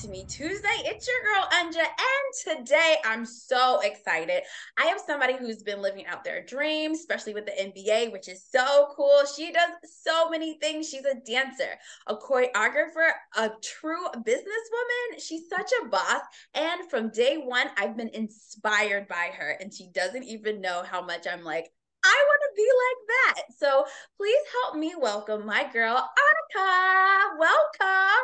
to Me Tuesday. It's your girl, Anja, and today I'm so excited. I have somebody who's been living out their dreams, especially with the NBA, which is so cool. She does so many things. She's a dancer, a choreographer, a true businesswoman. She's such a boss, and from day one, I've been inspired by her, and she doesn't even know how much I'm like, I want to be like that. So please help me welcome my girl, Annika. Welcome.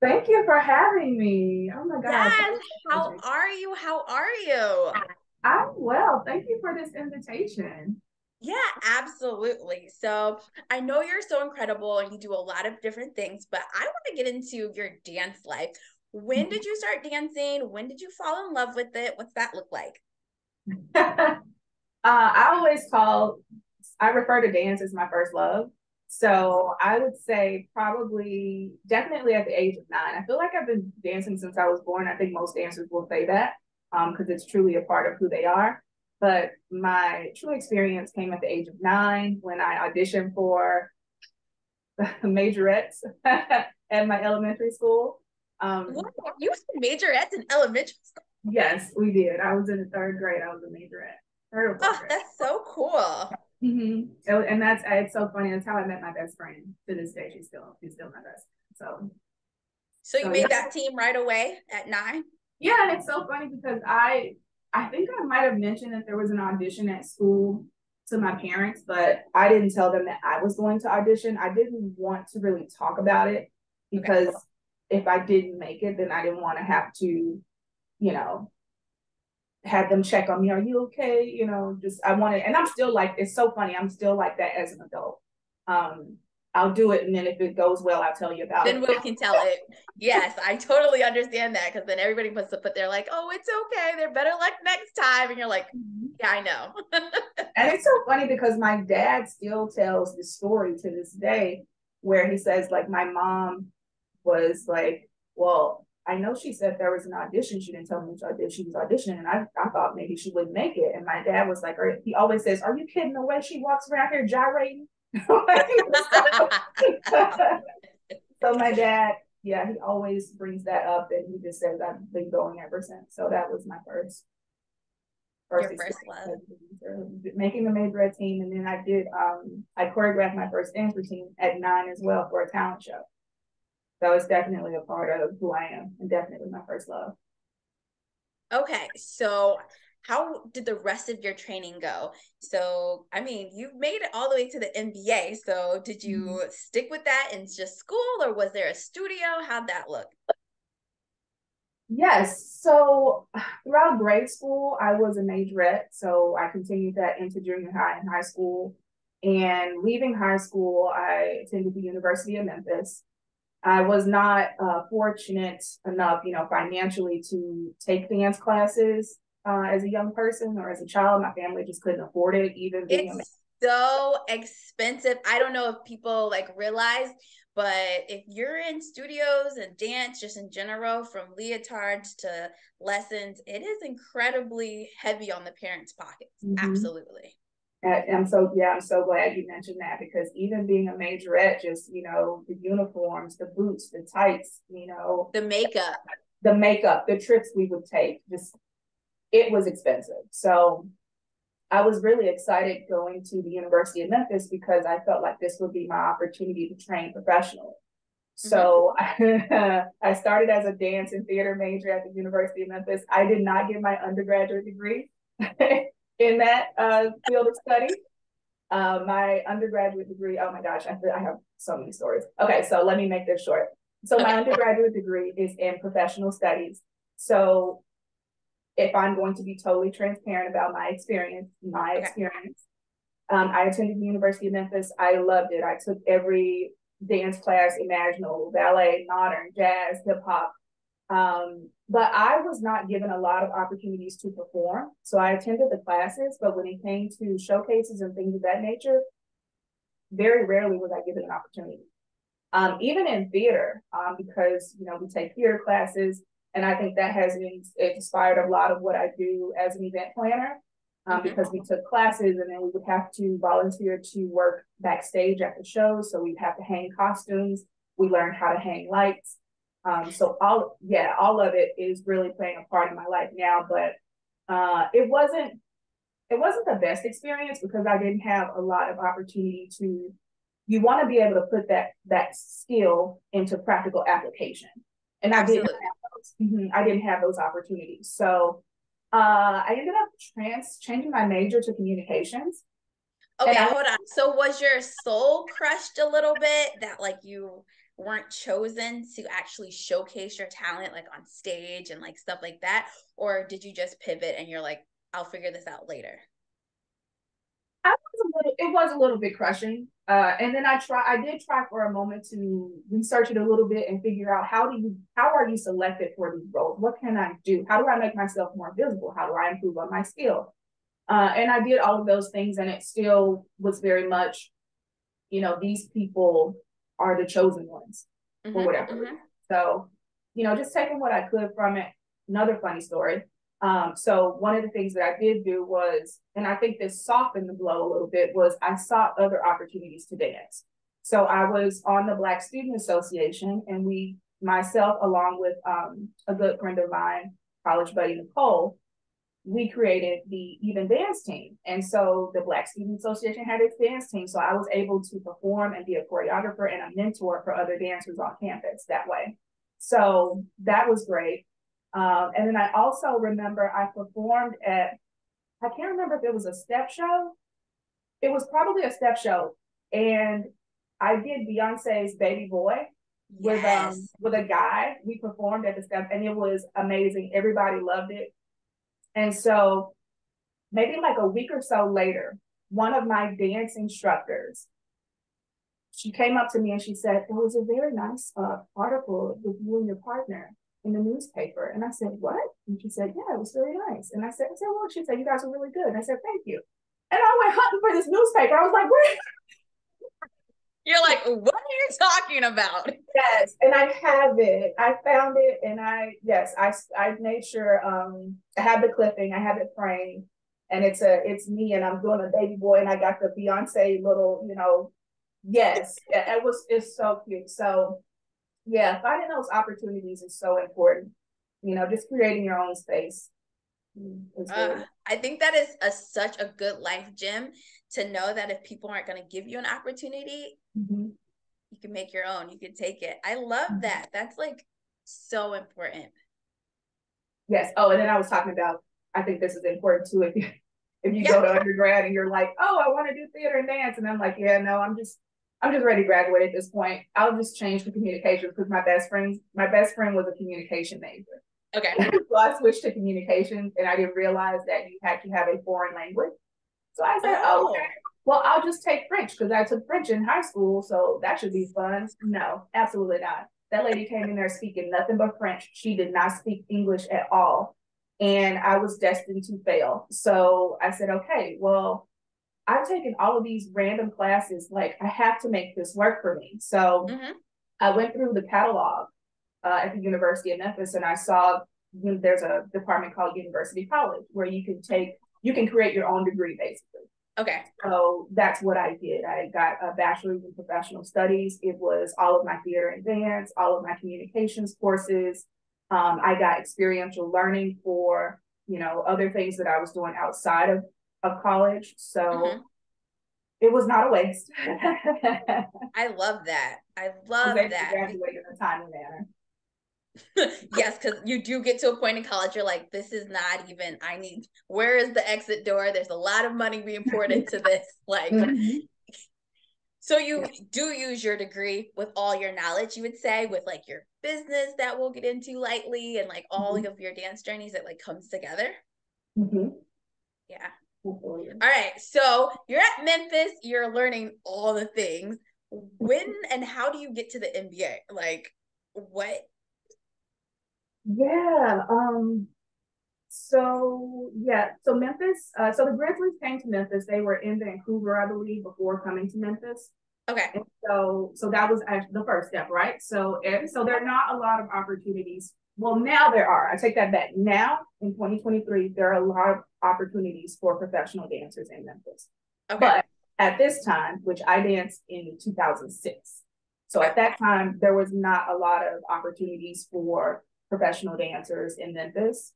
Thank you for having me. Oh my gosh. Yes. How are you? How are you? I'm well. Thank you for this invitation. Yeah, absolutely. So I know you're so incredible and you do a lot of different things, but I want to get into your dance life. When did you start dancing? When did you fall in love with it? What's that look like? I always I refer to dance as my first love. So I would say probably definitely at the age of 9. I feel like I've been dancing since I was born. I think most dancers will say that because it's truly a part of who they are. But my true experience came at the age of 9 when I auditioned for majorettes at my elementary school. What? You had majorettes in elementary school? Yes, we did. I was in the 3rd grade. I was a majorette. Third or fourth Oh, grade. that's so cool. And that's it's so funny. That's how I met my best friend. To this day, she's still my best. So you So yeah, made that team right away at 9? yeah. And it's so funny because I think I might have mentioned that there was an audition at school to my parents, but I didn't tell them that I was going to audition. I didn't want to really talk about it Okay. because if I didn't make it, then I didn't want to have to, you know, have them check on me. Are you okay? Just I wanted, and I'm still like, it's so funny. I'm still like that as an adult. Um, I'll do it, and then if it goes well, I'll tell you about Then it. we can tell it. Yes, I totally understand that because then everybody puts to put there like, oh, it's okay. They're better luck next time. And you're like, yeah, I know. And it's so funny because my dad still tells the story to this day, where he says like my mom was like, well, I know she said there was an audition. She didn't tell me she was auditioning. And I thought maybe she wouldn't make it. And my dad was like, he always says, are you kidding the way she walks around here gyrating? So my dad, yeah, he always brings that up and he just says I've been going ever since. So that was my first Your first love. experience making the major team. And then I choreographed my first dance routine at 9 as well for a talent show. So it's definitely a part of who I am and definitely my first love. Okay, so how did the rest of your training go? So, I mean, you made it all the way to the NBA. So, did you stick with that in just school or was there a studio? How'd that look? Yes. So throughout grade school, I was a majorette. So I continued that into junior high and high school. And leaving high school, I attended the University of Memphis. I was not fortunate enough, financially to take dance classes as a young person or as a child. My family just couldn't afford it, even being a It's so expensive. I don't know if people like realize, but if you're in studios and dance just in general, from leotards to lessons, it is incredibly heavy on the parents' pockets. mm-hmm. Absolutely. I'm so glad you mentioned that because even being a majorette, just the uniforms, the boots, the tights, The makeup. the makeup, the trips we would take, just it was expensive. So I was really excited going to the University of Memphis because I felt like this would be my opportunity to train professionally. So I started as a dance and theater major at the University of Memphis. I did not get my undergraduate degree in that field of study. My undergraduate degree, oh my gosh, I have so many stories. Okay, so let me make this short. So my undergraduate degree is in professional studies. So if I'm going to be totally transparent about my experience, I attended the University of Memphis. I loved it. I took every dance class imaginable, ballet, modern, jazz, hip hop. But I was not given a lot of opportunities to perform. So I attended the classes, but when it came to showcases and things of that nature, very rarely was I given an opportunity. Even in theater, because we take theater classes, and I think that has inspired a lot of what I do as an event planner. Because we took classes and then we would have to volunteer to work backstage at the shows. So we'd have to hang costumes. We learned how to hang lights. So all of it is really playing a part in my life now, but it wasn't the best experience because I didn't have a lot of opportunity to, you want to be able to put that skill into practical application. And Absolutely. I didn't have those opportunities. So I ended up changing my major to communications. Okay, hold on. So was your soul crushed a little bit that like you weren't chosen to actually showcase your talent like on stage and like stuff like that? Or did you just pivot and you're like, I'll figure this out later? It was a little bit crushing. And then I did try for a moment to research it a little bit and figure out how are you selected for these roles? What can I do? How do I make myself more visible? How do I improve on my skill? And I did all of those things, and it still was very much, these people are the chosen ones or whatever. Mm-hmm. So, just taking what I could from it. Another funny story. So one of the things that I did do was, and I think this softened the blow a little bit, was I sought other opportunities to dance. So I was on the Black Student Association, and myself, along with a good friend of mine, college buddy Nicole, we created the Even Dance team. And so the Black Student Association had its dance team. So I was able to perform and be a choreographer and a mentor for other dancers on campus that way. So that was great. And then I also remember I performed I can't remember if it was a step show. It was probably a step show. And I did Beyonce's Baby Boy with a guy. We performed at the step, and it was amazing. Everybody loved it. And so maybe like a week or so later, one of my dance instructors, she came up to me and she said, "It was a very nice article with you and your partner in the newspaper." And I said, "What?" And she said, "Yeah, it was very nice." And I said, "Well," she said, "You guys were really good." And I said, "Thank you." And I went hunting for this newspaper. I was like, "Where?" You're like, "What are you talking about?" Yes, and I have it. I found it, and I made sure I have the clipping, I have it framed, and it's me, and I'm doing a baby boy, and I got the Beyonce little, yes, it's so cute. So yeah, finding those opportunities is so important. Just creating your own space. I think that is such a good life gem to know that if people aren't going to give you an opportunity, you can make your own. You can take it. I love that. That's like so important. Yes. Oh, and then I was talking about, I think this is important too. If you go to undergrad and you're like, "Oh, I want to do theater and dance," and I'm like, "Yeah, no, I'm just ready to graduate at this point. I'll just change to communications," because my best friend was a communication major. Okay. So I switched to communications, and I didn't realize that you had to have a foreign language. So I said, "Oh, okay. Well, I'll just take French," because I took French in high school, so that should be fun. No, absolutely not. That lady came in there speaking nothing but French. She did not speak English at all. And I was destined to fail. So I said, okay, well, I've taken all of these random classes. Like, I have to make this work for me. So I went through the catalog at the University of Memphis, and I saw there's a department called University College where you can create your own degree, basically. Okay. So that's what I did. I got a bachelor's in professional studies. It was all of my theater and dance, all of my communications courses. I got experiential learning for, other things that I was doing outside of college. So it was not a waste. I love that. I love that. Graduate in a timely manner. Yes, because you do get to a point in college, you're like, this is not even, where is the exit door? There's a lot of money being poured into this. Like, so you do use your degree with all your knowledge, you would say, with like your business that we'll get into lightly and like all of your dance journeys that like comes together. Yeah. All right. So you're at Memphis, you're learning all the things. When and how do you get to the NBA? Like, what? Yeah. So Memphis, so the Grizzlies came to Memphis. They were in Vancouver, I believe, before coming to Memphis. Okay. And so that was actually the first step, right? So there are not a lot of opportunities. Well, now there are. I take that back. Now in 2023, there are a lot of opportunities for professional dancers in Memphis. Okay. But at this time, which I danced in 2006. So at that time, there was not a lot of opportunities for professional dancers in Memphis,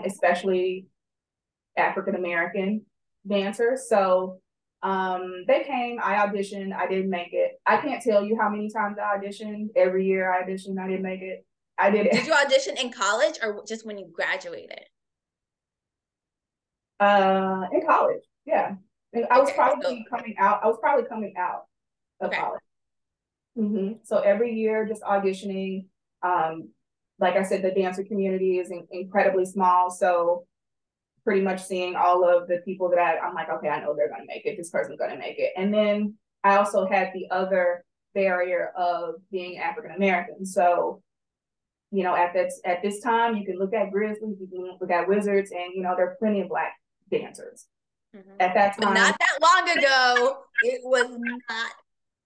especially African-American dancers. So they came, I auditioned, I didn't make it. I can't tell you how many times I auditioned. Every year I auditioned, I didn't make it. I did it. Did you audition in college or just when you graduated? In college, yeah. I was probably coming out. I was probably coming out of college. So every year, just auditioning. Like I said, the dancer community is incredibly small. So pretty much seeing all of the people that I'm like, okay, I know they're going to make it. This person's going to make it. And then I also had the other barrier of being African-American. So, you know, at this time, you can look at Grizzlies, you can look at Wizards, and, you know, there are plenty of Black dancers. At that time. But not that long ago, it was not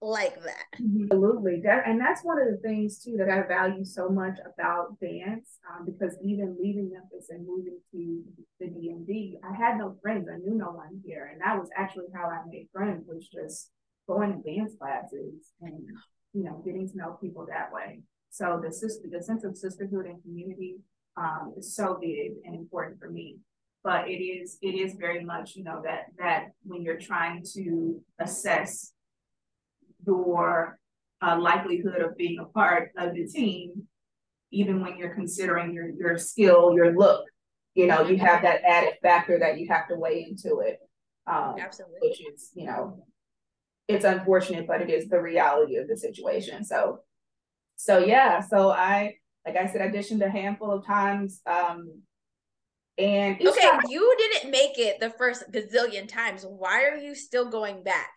like that. Absolutely. And that's one of the things too that I value so much about dance, because even leaving Memphis and moving to the DMV, I had no friends. I knew no one here. And that was actually how I made friends, was just going to dance classes and, you know, getting to know people that way. So the sense of sisterhood and community is so big and important for me. But it is very much, you know, that when you're trying to assess your likelihood of being a part of the team, even when you're considering your skill, your look, you know, you have that added factor that you have to weigh into it. Absolutely. Which is, you know, it's unfortunate, but it is the reality of the situation. So yeah, so like I said, auditioned a handful of times. And you didn't make it the first gazillion times. Why are you still going back?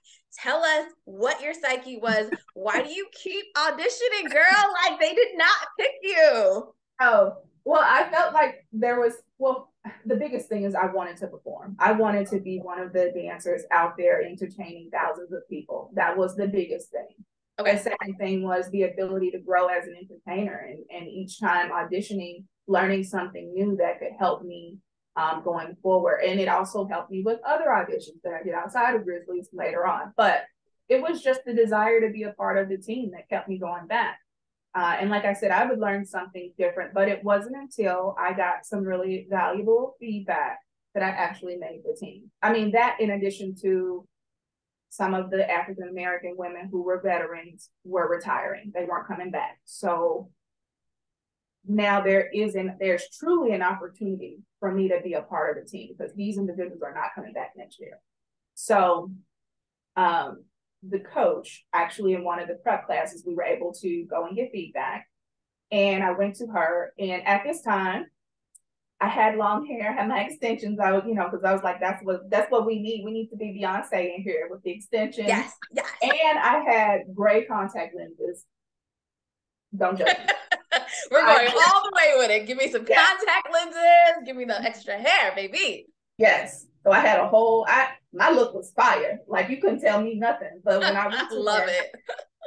Tell us what your psyche was. Why do you keep auditioning, girl? Like, they did not pick you. Oh, well, I felt like the biggest thing is I wanted to perform. I wanted to be one of the dancers out there entertaining thousands of people. That was the biggest thing. Okay. The second thing was the ability to grow as an entertainer, and each time auditioning, learning something new that could help me going forward. And it also helped me with other auditions that I did outside of Grizzlies later on. But it was just the desire to be a part of the team that kept me going back. And like I said, I would learn something different, but it wasn't until I got some really valuable feedback that I actually made the team. I mean, that in addition to some of the African-American women who were veterans were retiring. They weren't coming back. So now there's truly an opportunity for me to be a part of the team, because these individuals are not coming back next year. So the coach, actually in one of the prep classes, we were able to go and get feedback. And I went to her, and at this time, I had long hair, had my extensions. I was, you know, because I was like, that's what we need. We need to be Beyonce in here with the extensions. Yes. And I had gray contact lenses. Don't judge me. We're going all the way with it. Give me some contact lenses. Give me the extra hair, baby. Yes. So I had my look was fire. Like, you couldn't tell me nothing. But when I went to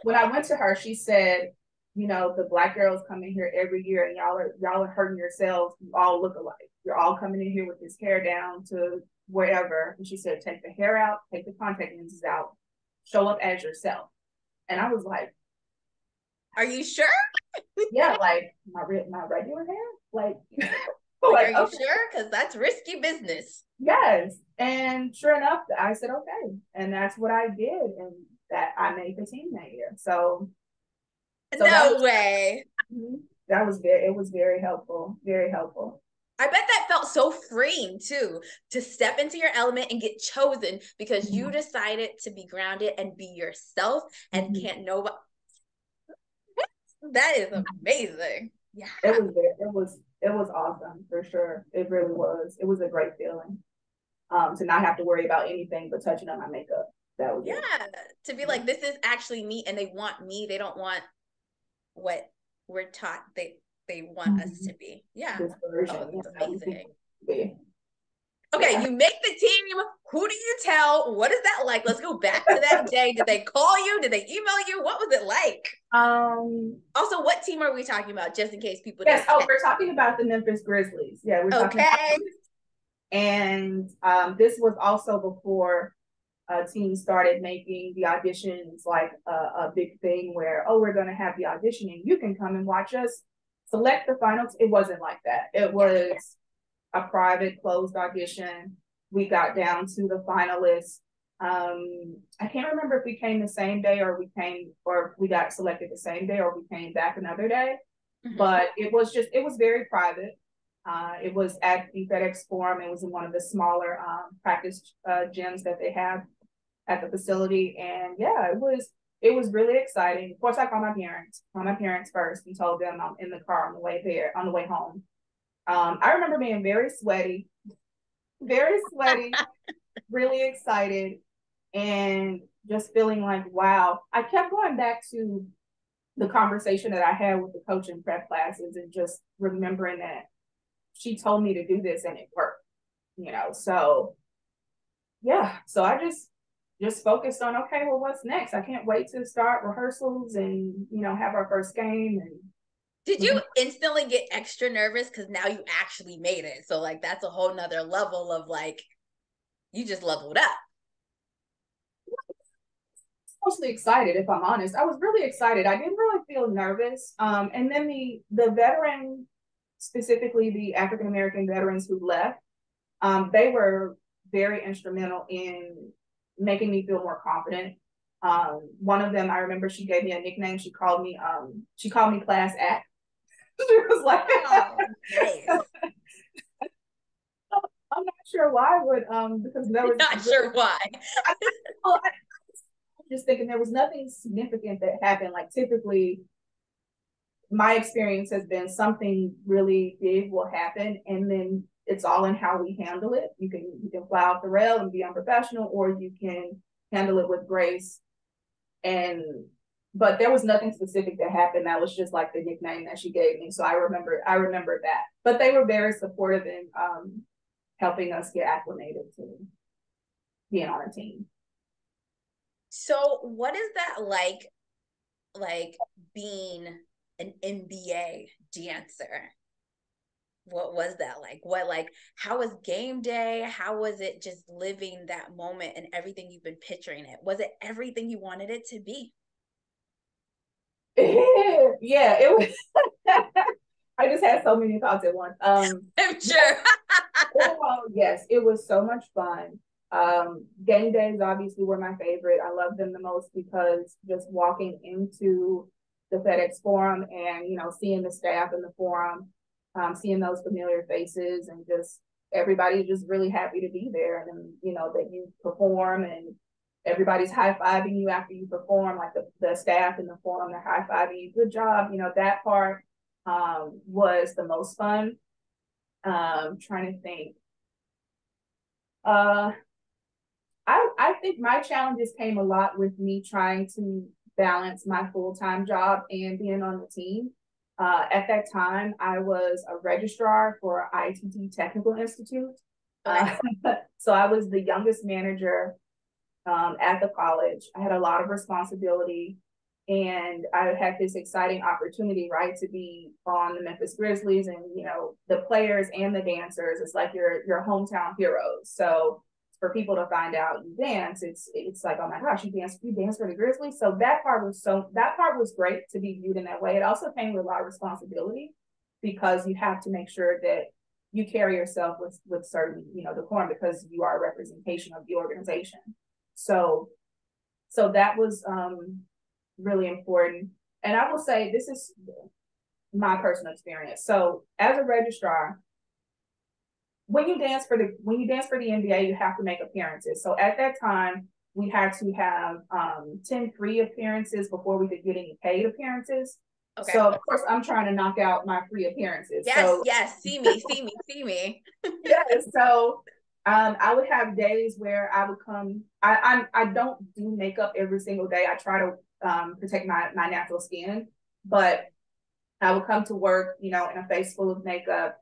when I went to her, she said, you know, the Black girls come in here every year, and y'all are hurting yourselves. You all look alike. You're all coming in here with this hair down to wherever. And she said, take the hair out, take the contact lenses out, show up as yourself. And I was like, are you sure? Yeah, like my regular hair, like. Are you sure? Because that's risky business. Yes, and sure enough, I said okay, and that's what I did, and that I made the team that year. So no way. It was very helpful, very helpful. I bet that felt so freeing too, to step into your element and get chosen because you decided to be grounded and be yourself, and can't nobody. That is amazing. Yeah, it was awesome for sure. It really was. It was a great feeling to not have to worry about anything but touching on my makeup. That was to be like, this is actually me, and they want me. They don't want what we're taught they want us to be. Yeah, that's amazing. Okay, you make the team. Who do you tell? What is that like? Let's go back to that day. Did they call you? Did they email you? What was it like? Also, what team are we talking about, just in case people Yes, we're talking about the Memphis Grizzlies. Yeah, we're talking about, and this was also before teams started making the auditions like a big thing where, oh, we're going to have the audition and you can come and watch us select the finals. It wasn't like that. It was a private closed audition. We got down to the finalists. I can't remember if we came the same day or we got selected the same day or we came back another day, but it was very private. It was at the FedEx Forum. It was in one of the smaller practice gyms that they have at the facility. And yeah, it was really exciting. Of course, I called my parents first and told them I'm in the car on the way home. I remember being very sweaty, really excited, and just feeling like, wow. I kept going back to the conversation that I had with the coach in prep classes and just remembering that she told me to do this and it worked, so yeah. So I just focused on, okay, well, what's next? I can't wait to start rehearsals and, have our first game. And did you instantly get extra nervous? Because now you actually made it. So like, that's a whole nother level of like, you just leveled up. Mostly excited, if I'm honest. I was really excited. I didn't really feel nervous. And then the veteran, specifically the African-American veterans who left, they were very instrumental in making me feel more confident. One of them, I remember she gave me a nickname. She called me Class Act. She was like, oh, nice. I'm not sure why, but because there was not sure why. I'm just thinking there was nothing significant that happened. Like typically, my experience has been something really big will happen, and then it's all in how we handle it. You can fly off the rail and be unprofessional, or you can handle it with grace. But there was nothing specific that happened. That was just like the nickname that she gave me. So I remember that. But they were very supportive in helping us get acclimated to being on a team. So what is that like being an NBA dancer? What was that like? How was game day? How was it just living that moment and everything you've been picturing it? Was it everything you wanted it to be? Yeah, it was. I just had so many thoughts at once. I'm sure. Overall, yes, it was so much fun. Game days obviously were my favorite. I love them the most because just walking into the FedEx Forum and seeing the staff in the forum, seeing those familiar faces, and just everybody's just really happy to be there, and that you perform and everybody's high-fiving you after you perform, like the staff in the forum, they're high-fiving you, good job. That part was the most fun. Trying to think. I think my challenges came a lot with me trying to balance my full-time job and being on the team. At that time, I was a registrar for ITT Technical Institute. So I was the youngest manager at the college. I had a lot of responsibility, and I had this exciting opportunity, right, to be on the Memphis Grizzlies, and the players and the dancers. It's like your hometown heroes. So for people to find out you dance, it's like, oh my gosh, you dance for the Grizzlies. So that part was great to be viewed in that way. It also came with a lot of responsibility because you have to make sure that you carry yourself with certain decorum, because you are a representation of the organization. So that was really important. And I will say, this is my personal experience. So as a registrar, when you dance for the NBA, you have to make appearances. So at that time, we had to have 10 free appearances before we could get any paid appearances. Okay. So of course, I'm trying to knock out my free appearances. Yes. See me. Yes. So I would have days where I would come. I don't do makeup every single day. I try to protect my natural skin, but I would come to work, in a face full of makeup,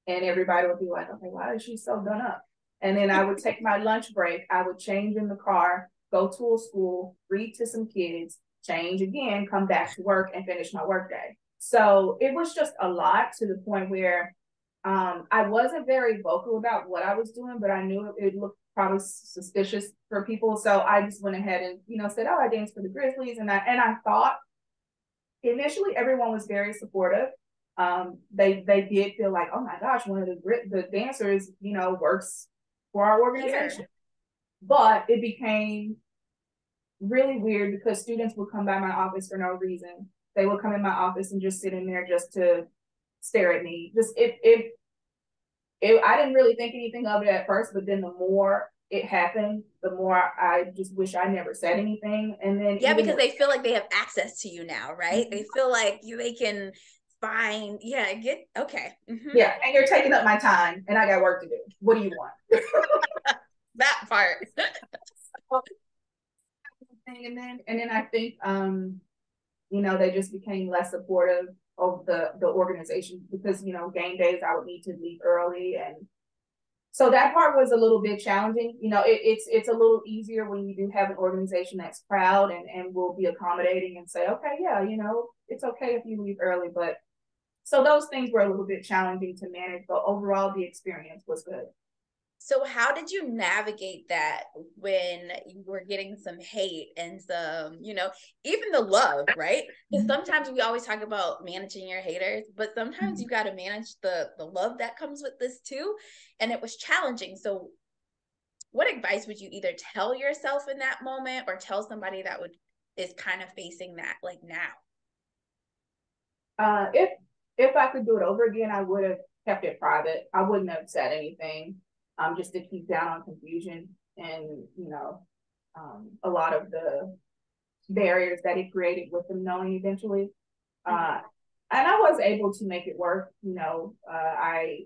and everybody would be like, okay, why is she so done up? And then I would take my lunch break. I would change in the car, go to a school, read to some kids, change again, come back to work, and finish my workday. So it was just a lot, to the point where I wasn't very vocal about what I was doing, but I knew probably suspicious for people. So I just went ahead and, said, oh, I danced for the Grizzlies. And I thought initially everyone was very supportive. They did feel like, oh my gosh, one of the dancers, works for our organization. Here. But it became really weird because students would come by my office for no reason. They would come in my office and just sit in there just to stare at me. I didn't really think anything of it at first, but then the more it happened, the more I just wish I never said anything. And then because they feel like they have access to you now, right? Mm-hmm. They feel like they can find, okay. Mm-hmm. Yeah, and you're taking up my time, and I got work to do. What do you want? That part. And then I think they just became less supportive of the organization because game days I would need to leave early, and so that part was a little bit challenging. It's a little easier when you do have an organization that's proud and will be accommodating and say, okay, yeah, it's okay if you leave early. But so those things were a little bit challenging to manage, but overall the experience was good. So how did you navigate that when you were getting some hate and some, even the love, right? Because sometimes we always talk about managing your haters, but sometimes you got to manage the love that comes with this too. And it was challenging. So what advice would you either tell yourself in that moment or tell somebody that is kind of facing that like now? If I could do it over again, I would have kept it private. I wouldn't have said anything. Just to keep down on confusion and, a lot of the barriers that it created with them knowing eventually. And I was able to make it work. I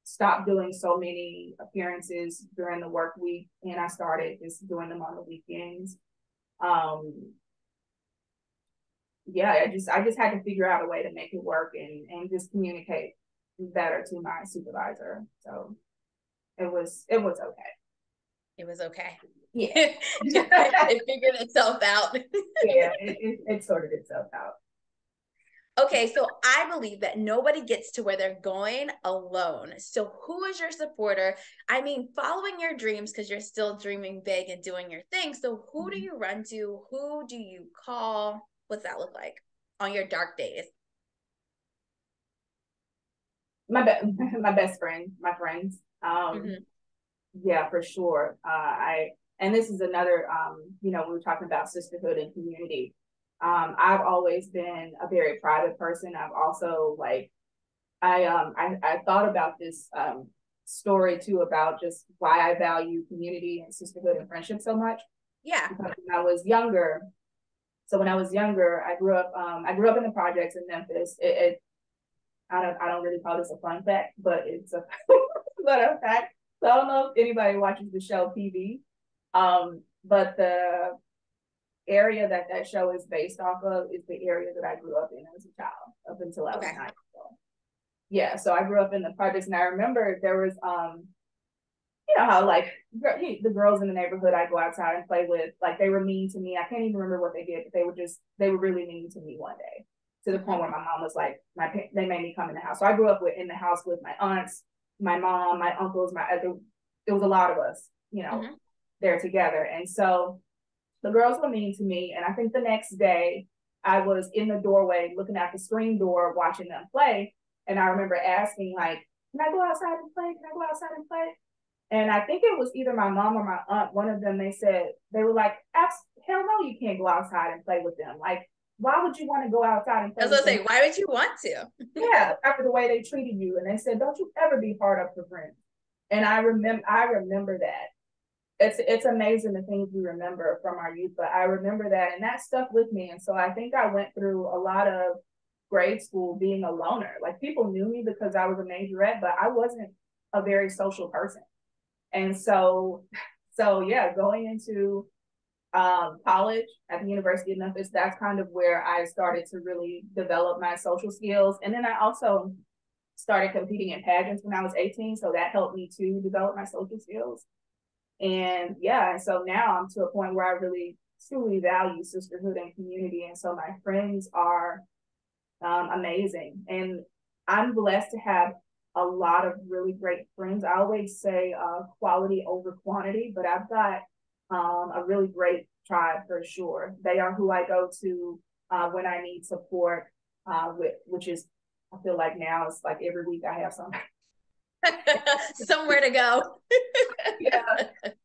stopped doing so many appearances during the work week and I started just doing them on the weekends. I just had to figure out a way to make it work and just communicate better to my supervisor. So it was okay. It was okay. Yeah. It figured itself out. Yeah, it sorted itself out. Okay, so I believe that nobody gets to where they're going alone. So who is your supporter? I mean, following your dreams because you're still dreaming big and doing your thing. So who do you run to? Who do you call? What's that look like on your dark days? My best friend, my friends. Yeah, for sure. And this is another, we were talking about sisterhood and community. I've always been a very private person. I've also I thought about this story too about just why I value community and sisterhood and friendship so much. Yeah. Because when I was younger, I grew up in the projects in Memphis. I don't really call this a fun fact, but it's a fact. So I don't know if anybody watches the show PV, but the area that show is based off of is the area that I grew up in as a child up until I was 9 years old. Yeah, so I grew up in the projects, and I remember there was how the girls in the neighborhood I go outside and play with, they were mean to me. I can't even remember what they did, but they were really mean to me one day, to the point where my mom was like, they made me come in the house. So I grew up in the house with my aunts, my mom, my uncles, it was a lot of us, there together. And so the girls were mean to me. And I think the next day I was in the doorway looking at the screen door, watching them play. And I remember asking, can I go outside and play? Can I go outside and play? And I think it was either my mom or my aunt, one of them, they were like, hell no, you can't go outside and play with them. Why would you want to go outside and play? I was going to say, why would you want to? Yeah, after the way they treated you. And they said, don't you ever be hard up for friends. And I remember that. It's amazing the things we remember from our youth, but I remember that, and that stuck with me. And so I think I went through a lot of grade school being a loner. People knew me because I was a majorette, but I wasn't a very social person. And so yeah, going into college at the University of Memphis, that's kind of where I started to really develop my social skills. And then I also started competing in pageants when I was 18. So that helped me to develop my social skills. And yeah, and so now I'm to a point where I really truly value sisterhood and community. And so my friends are amazing. And I'm blessed to have a lot of really great friends. I always say quality over quantity, but I've got a really great tribe for sure. They are who I go to when I need support, which is, I feel like now it's like every week I have something. Somewhere to go. Yeah,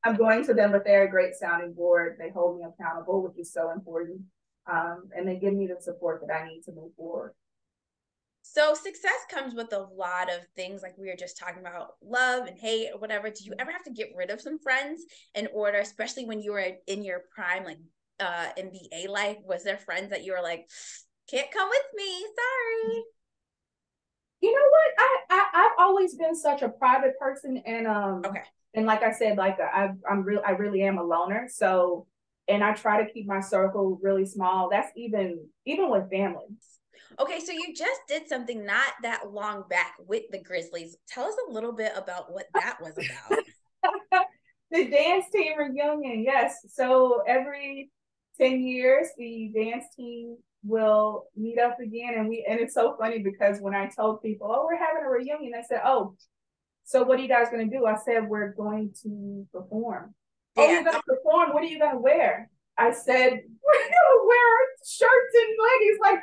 I'm going to them, but they're a great sounding board. They hold me accountable, which is so important. And they give me the support that I need to move forward. So success comes with a lot of things, like we were just talking about, love and hate or whatever. Did you ever have to get rid of some friends in order, especially when you were in your prime, like NBA life? Was there friends that you were like, can't come with me, sorry? You know what? I've always been such a private person, and Okay. and like I said, like I really am a loner. So, and I try to keep my circle really small. That's even with family. Okay, so you just did something not that long back with the Grizzlies. Tell us a little bit about what that was about. The dance team reunion, yes. So every 10 years, the dance team will meet up again. And it's so funny because when I told people, oh, we're having a reunion, they said, oh, so what are you guys going to do? I said, we're going to perform. Oh, you're going to perform? What are you going to wear? I said, we're going to wear shirts and leggings like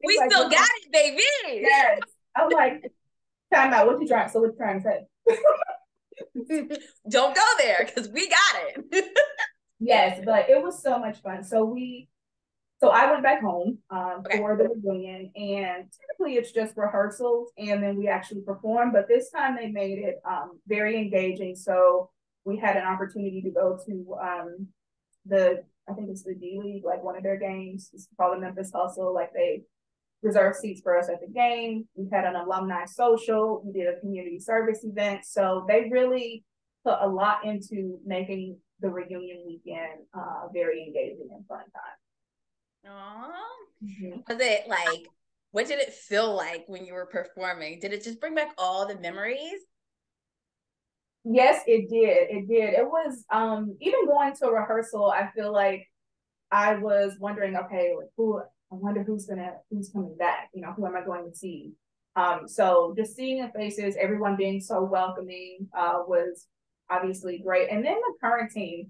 we like, still got it, baby. Yes. I'm like, time out. What you trying to say? Don't go there because we got it. Yes, but it was so much fun. So I went back home for the reunion, and typically it's just rehearsals and then we actually perform. But this time they made it very engaging. So we had an opportunity to go to I think it's the D League, like one of their games. It's called the Memphis Hustle. Like they reserved seats for us at the game. We had an alumni social. We did a community service event. So they really put a lot into making the reunion weekend very engaging and fun time. Mm-hmm. Was it like, what did it feel like when you were performing? Did it just bring back all the memories? Yes, it did. It did. It was even going to rehearsal, I feel like I was wondering, okay, like I wonder who's coming back, you know, who am I going to see? So just seeing the faces, everyone being so welcoming was obviously great. And then the current team.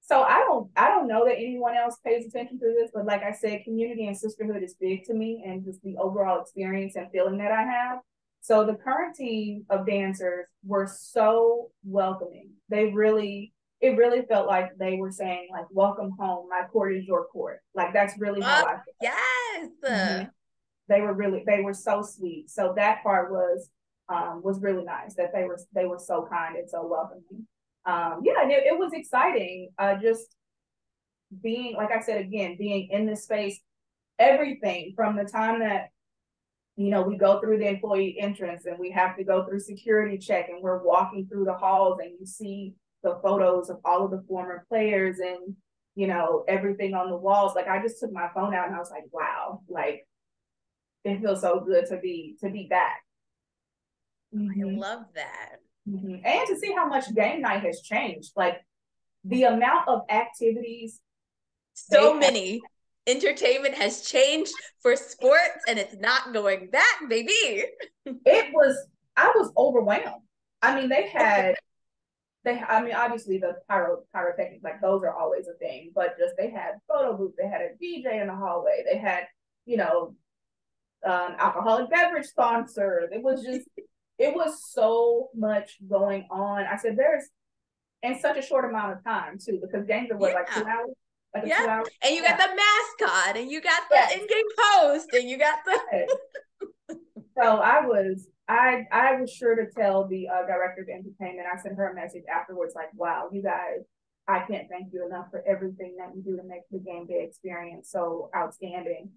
So I don't know that anyone else pays attention to this, but like I said, community and sisterhood is big to me, and just the overall experience and feeling that I have. So the current team of dancers were so welcoming. It really felt like they were saying, like, welcome home, my court is your court. Like that's really how I feel. Yes. Mm-hmm. They were so sweet. So that part was really nice, that they were so kind and so welcoming. Yeah, and it was exciting. Just being, like I said, again, being in this space, everything from the time that, you know, we go through the employee entrance and we have to go through security check and we're walking through the halls and you see the photos of all of the former players and, you know, everything on the walls. Like I just took my phone out and I was like, wow, like it feels so good to be back. I love that. Mm-hmm. And to see how much game night has changed, like the amount of activities. So many. Entertainment has changed for sports and it's not going back, baby. I was overwhelmed. I mean, I mean, obviously the pyrotechnics, like those are always a thing, but just they had photo booth, they had a DJ in the hallway, they had, you know, alcoholic beverage sponsors. It was so much going on. I said, there's in such a short amount of time too, because games are like 2 hours. Like 2 hours. And you got the mascot, and you got the in-game host, and you got the. So I was sure to tell the director of entertainment. I sent her a message afterwards, like, "Wow, you guys, I can't thank you enough for everything that you do to make the game day experience so outstanding."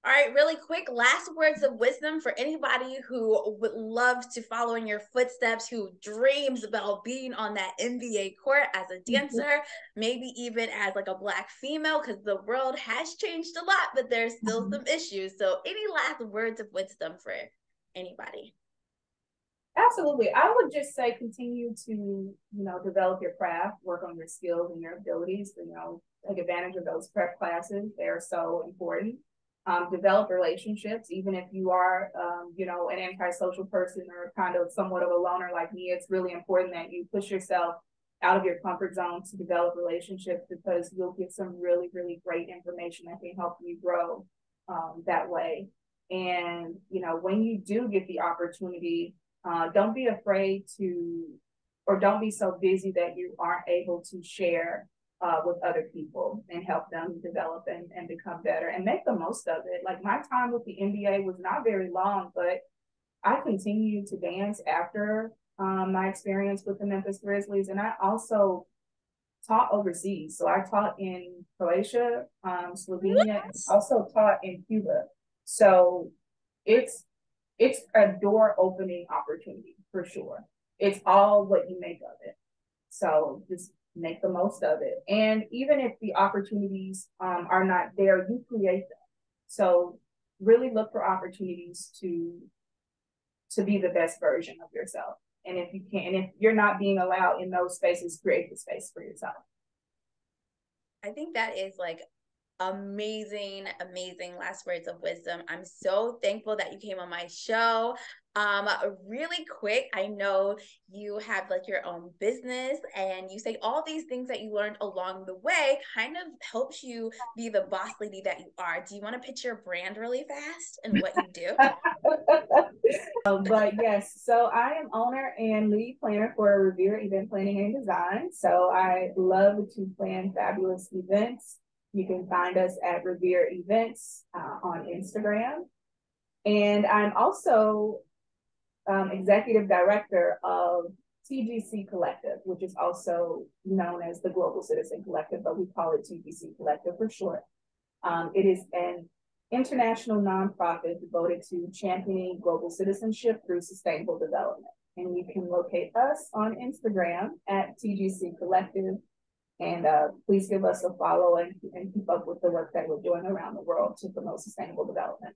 All right, really quick, last words of wisdom for anybody who would love to follow in your footsteps, who dreams about being on that NBA court as a dancer, maybe even as like a Black female, because the world has changed a lot, but there's still some issues. So any last words of wisdom for anybody? Absolutely. I would just say continue to, you know, develop your craft, work on your skills and your abilities, you know, take advantage of those prep classes. They're so important. develop relationships, even if you are, you know, an antisocial person or kind of somewhat of a loner like me. It's really important that you push yourself out of your comfort zone to develop relationships, because you'll get some really, really great information that can help you grow that way. And, you know, when you do get the opportunity, don't be afraid to, or don't be so busy that you aren't able to share with other people and help them develop and become better and make the most of it. Like, my time with the NBA was not very long, but I continued to dance after my experience with the Memphis Grizzlies. And I also taught overseas. So I taught in Croatia, Slovenia, and also taught in Cuba. So it's a door opening opportunity for sure. It's all what you make of it. So just make the most of it. And even if the opportunities are not there, you create them. So really look for opportunities to be the best version of yourself. And if you can, and if you're not being allowed in those spaces, create the space for yourself. I think that is like amazing last words of wisdom. I'm so thankful that you came on my show. Really quick, I know you have like your own business, and you say all these things that you learned along the way kind of helps you be the boss lady that you are. Do you want to pitch your brand really fast and what you do? But yes, so I am owner and lead planner for Revere Event Planning and Design. So I love to plan fabulous events. You can find us at Revere Events on Instagram. And I'm also executive director of TGC Collective, which is also known as the Global Citizen Collective, but we call it TGC Collective for short. It is an international nonprofit devoted to championing global citizenship through sustainable development. And you can locate us on Instagram at TGC Collective. And please give us a follow and keep up with the work that we're doing around the world to promote sustainable development.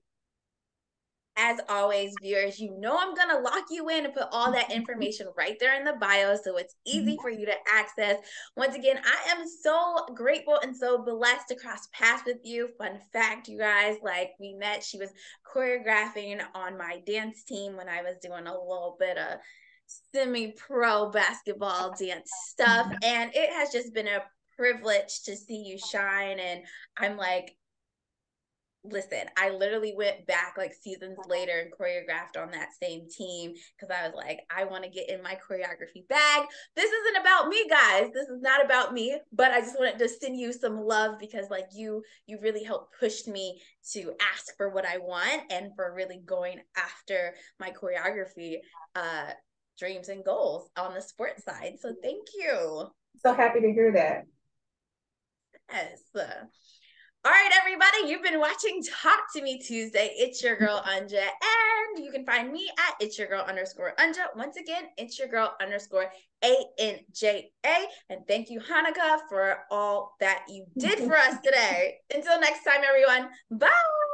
As always, viewers, you know I'm going to lock you in and put all that information right there in the bio so it's easy for you to access. Once again, I am so grateful and so blessed to cross paths with you. Fun fact, you guys, like, we met, she was choreographing on my dance team when I was doing a little bit of semi-pro basketball dance stuff. And it has just been a privilege to see you shine. And I'm like, listen, I literally went back like seasons later and choreographed on that same team because I was like, I want to get in my choreography bag. This isn't about me, guys. This is not about me, but I just wanted to send you some love because like you really helped push me to ask for what I want and for really going after my choreography dreams and goals on the sports side. So thank you. So happy to hear that. Yes. All right, everybody, you've been watching Talk to Me Tuesday. It's your girl, Anja, and you can find me at It's Your Girl _Anja. Once again, It's Your Girl _ANJA. And thank you, Annika, for all that you did for us today. Until next time, everyone. Bye.